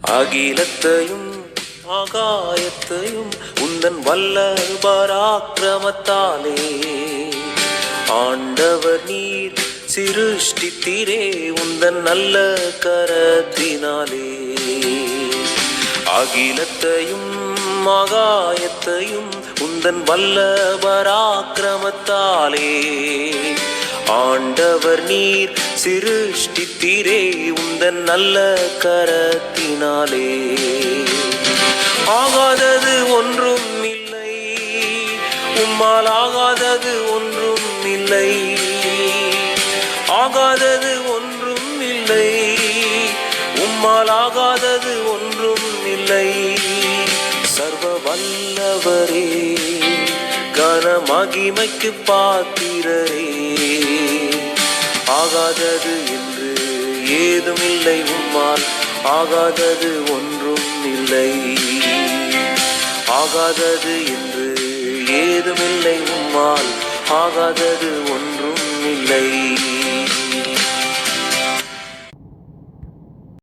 அகிலத்தையும் ஆகாயத்தையும் உந்தன் வல்ல பராக்கிரமத்தாலே ஆண்டவர் நீர் சிருஷ்டித்தீரே உந்தன் நல்ல கரத்தினாலே. அகிலத்தையும் ஆகாயத்தையும் உந்தன் வல்ல பராக்கிரமத்தாலே ஆண்டவர் நீர் சிருஷ்டித்தீரே உந்தன் நல்ல கரத்தினாலே. ஆகாதது ஒன்றும் இல்லை, உம்மால் ஆகாதது ஒன்றும் இல்லை. ஆகாதது ஒன்றும் இல்லை, உம்மால் ஆகாதது ஒன்றும் இல்லை. சர்வ வல்லவரே, கன மகிமைக்கு பாத்திரரே, ஆகாதது என்று ஏதுமில்லை, உம்மால் ஆகாதது ஒன்றும் இல்லை. ஆகாதது என்று ஏதுமில்லை, உம்மால் ஆகாதது ஒன்றும் இல்லை.